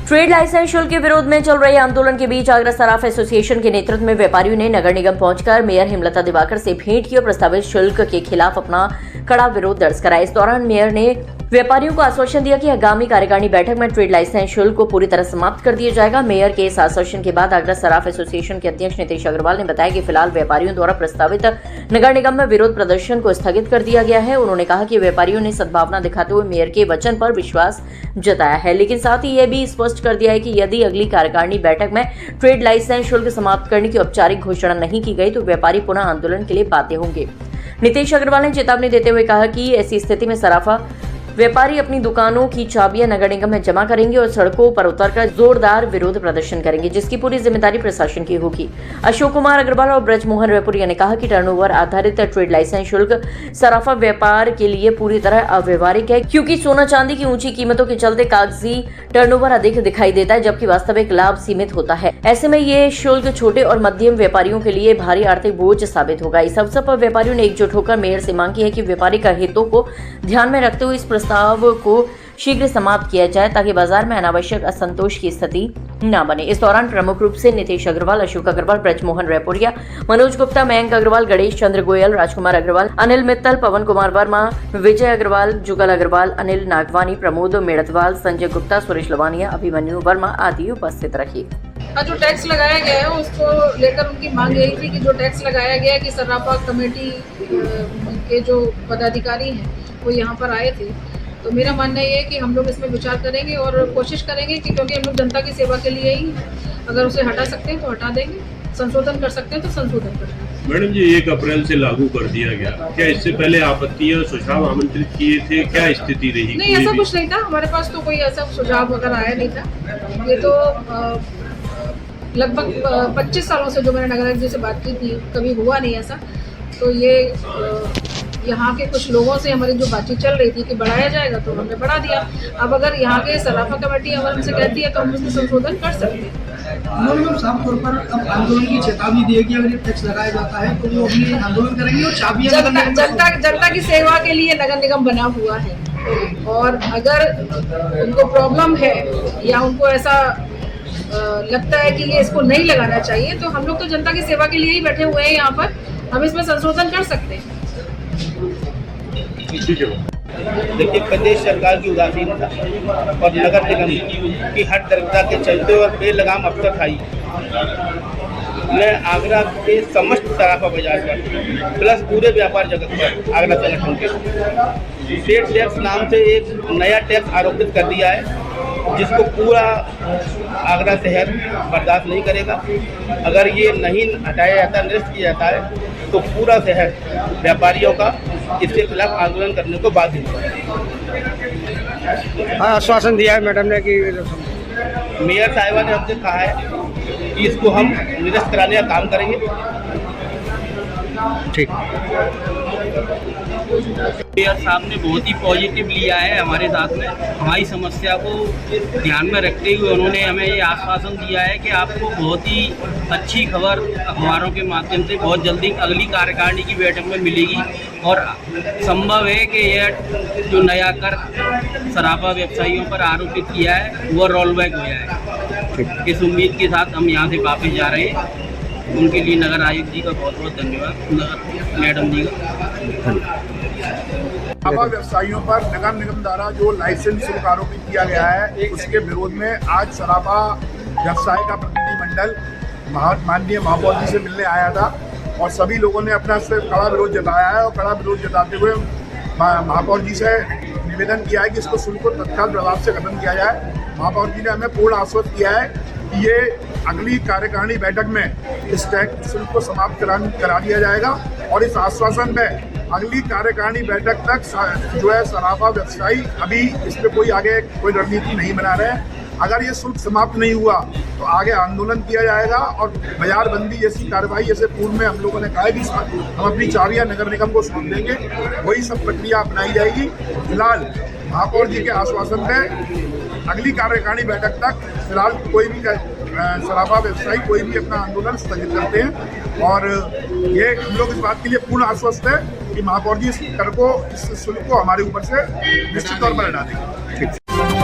Trade licence शुल्क के विरोध में चल रहे आंदोलन के बीच आगरा सराफ एसोसिएशन के नेतृत्व में व्यापारियों ने नगर निगम पहुंचकर मेयर हेमलता दिवाकर से भेंट की और प्रस्तावित शुल्क के खिलाफ अपना कड़ा विरोध दर्ज कराया। इस दौरान मेयर ने व्यापारियों को आश्वासन दिया कि आगामी कार्यकारिणी बैठक में ट्रेड लाइसेंस शुल्क को पूरी तरह समाप्त कर दिया जाएगा। मेयर के इस आश्वासन के बाद आगरा सराफ एसोसिएशन के अध्यक्ष नीतीश अग्रवाल ने बताया कि फिलहाल व्यापारियों द्वारा प्रस्तावित नगर निगम में विरोध प्रदर्शन को स्थगित कर दिया गया है। उन्होंने कहा कि व्यापारियों ने सद्भावना दिखाते हुए मेयर के वचन पर विश्वास जताया है, लेकिन साथ ही यह भी स्पष्ट कर दिया है कि यदि अगली कार्यकारिणी बैठक में ट्रेड लाइसेंस शुल्क समाप्त करने की औपचारिक घोषणा नहीं की गई तो व्यापारी पुनः आंदोलन के लिए बाध्य होंगे। नीतीश अग्रवाल ने चेतावनी देते हुए कहा कि ऐसी स्थिति में सराफा व्यापारी अपनी दुकानों की चाबियां नगर निगम में जमा करेंगे और सड़कों पर उतरकर जोरदार विरोध प्रदर्शन करेंगे, जिसकी पूरी जिम्मेदारी प्रशासन की होगी। अशोक कुमार अग्रवाल और ब्रजमोहन रेपुरिया ने कहा कि टर्नओवर आधारित ट्रेड लाइसेंस शुल्क सराफा व्यापार के लिए पूरी तरह अव्यवहारिक है, क्योंकि सोना चांदी की ऊंची कीमतों के चलते कागजी टर्नओवर अधिक दिखाई देता है, जबकि वास्तविक लाभ सीमित होता है। ऐसे में ये शुल्क छोटे और मध्यम व्यापारियों के लिए भारी आर्थिक बोझ साबित होगा। इस अवसर पर व्यापारियों ने एकजुट होकर मेयर से मांग की है कि व्यापारी का हितों को ध्यान में रखते हुए इस प्रस्ताव को शीघ्र समाप्त किया जाए ताकि बाजार में अनावश्यक असंतोष की स्थिति न बने। इस दौरान प्रमुख रूप से नीतीश अग्रवाल, अशोक अग्रवाल, ब्रजमोहन रेपुरिया, मनोज गुप्ता, मयंक अग्रवाल, गणेश चंद्र गोयल, राजकुमार अग्रवाल, अनिल मित्तल, पवन कुमार वर्मा, विजय अग्रवाल, जुगल अग्रवाल, अनिल नागवानी, प्रमोद मेड़तवाल, संजय गुप्ता, सुरेश लवानिया, अभिमन्यु वर्मा आदि उपस्थित रहे। जो टैक्स लगाया गया है उसको लेकर उनकी मांग यही थी कि जो टैक्स लगाया गया है कि सराफा कमेटी के जो पदाधिकारी हैं वो यहाँ पर आए थे, तो मेरा मानना ये है कि हम लोग इसमें विचार करेंगे और कोशिश करेंगे कि क्योंकि हम लोग जनता की सेवा के लिए ही, अगर उसे हटा सकते हैं तो हटा देंगे, संशोधन कर सकते हैं तो संशोधन कर देंगे। मैडम जी 1 अप्रैल से लागू कर दिया गया, क्या इससे पहले आपत्तियां सुझाव आमंत्रित किए थे, क्या स्थिति रही? नहीं, ऐसा कुछ नहीं था, हमारे पास तो कोई ऐसा सुझाव वगैरह आया नहीं था। ये तो लगभग 25 सालों से जो मैंने नगर जी से बात की थी कभी हुआ नहीं ऐसा। तो ये यहाँ के कुछ लोगों से हमारी जो बातचीत चल रही थी कि बढ़ाया जाएगा तो हमने बढ़ा दिया। अब अगर यहाँ के सराफा कमेटी अगर हमसे कहती है तो हम उसमें संशोधन कर सकते हैं। साफ तौर पर अब आंदोलन की चेतावनी दी है कि अगर ये टैक्स लगाया जाता है तो वो अपनी आंदोलन करेंगे और चाबियां जनता की सेवा के लिए नगर निगम बना हुआ है, और अगर उनको प्रॉब्लम है या उनको ऐसा लगता है कि ये इसको नहीं लगाना चाहिए तो हम लोग तो जनता की सेवा के लिए ही बैठे हुए हैं यहाँ पर, हम इसमें संशोधन कर सकते हैं। देखिए, प्रदेश सरकार की उदासीनता और नगर निगम की हर दरगदा के चलते और बेलगाम अफसरशाही मैं आगरा के समस्त सराफा बाजार पर प्लस पूरे व्यापार जगत पर आगरा संगठन के स्टेट टैक्स नाम से एक नया टैक्स आरोपित कर दिया है, जिसको पूरा आगरा शहर बर्दाश्त नहीं करेगा। अगर ये नहीं हटाया जाता, निरस्त किया जाता है तो पूरा शहर व्यापारियों का इसके खिलाफ आंदोलन करने को बाध्य होगा। हाँ, आश्वासन दिया है मैडम ने कि मेयर साहिबा ने हमसे कहा है कि इसको हम निरस्त कराने का काम करेंगे। ठीक। मेयर साहब ने बहुत ही पॉजिटिव लिया है हमारे साथ में, हमारी समस्या को ध्यान में रखते हुए उन्होंने हमें ये आश्वासन दिया है कि आपको बहुत ही अच्छी खबर अखबारों के माध्यम से बहुत जल्दी अगली कार्यकारिणी की बैठक में मिलेगी और संभव है कि यह जो नया कर सराफा व्यवसायियों पर आरोपित किया है वो रोल बैक हो जाए। इस उम्मीद के साथ हम यहाँ से वापस जा रहे हैं। उनके लिए नगर आयुक्त जी का बहुत बहुत धन्यवाद, मैडम जी का। सराफा व्यवसायियों पर नगर निगम द्वारा जो लाइसेंस शुल्क आरोपित किया गया है उसके विरोध में आज सराफा व्यवसाय का प्रतिनिधिमंडल माननीय महापौर जी से मिलने आया था और सभी लोगों ने अपना से कड़ा विरोध जताया है और कड़ा विरोध जताते हुए महापौर जी से निवेदन किया है कि इसको शुल्क को तत्काल प्रभाव से खत्म किया जाए। महापौर जी ने हमें पूर्ण आश्वस्त किया है कि ये अगली कार्यकारिणी बैठक में इस टैक्स शुल्क को समाप्त करा दिया जाएगा और इस आश्वासन में अगली कार्यकारिणी बैठक तक जो है सराफा व्यवसायी अभी इस पर कोई आगे कोई रणनीति नहीं बना रहे हैं। अगर ये शुल्क समाप्त नहीं हुआ तो आगे आंदोलन किया जाएगा और बाजार बंदी जैसी कार्रवाई, जैसे पूर्व में हम लोगों ने कहा है कि हम अपनी चाबियां नगर निगम को सौंप देंगे, वही सब प्रक्रिया अपनाई जाएगी। फिलहाल महापौर जी के आश्वासन में अगली कार्यकारिणी बैठक तक फिलहाल कोई भी सराफा व्यवसायी कोई भी अपना आंदोलन स्थगित करते हैं और ये हम लोग इस बात के लिए पूर्ण आश्वस्त है कि महापौर जी इस कर को, इस शुल्क को हमारे ऊपर से निश्चित तौर पर हटा देंगे।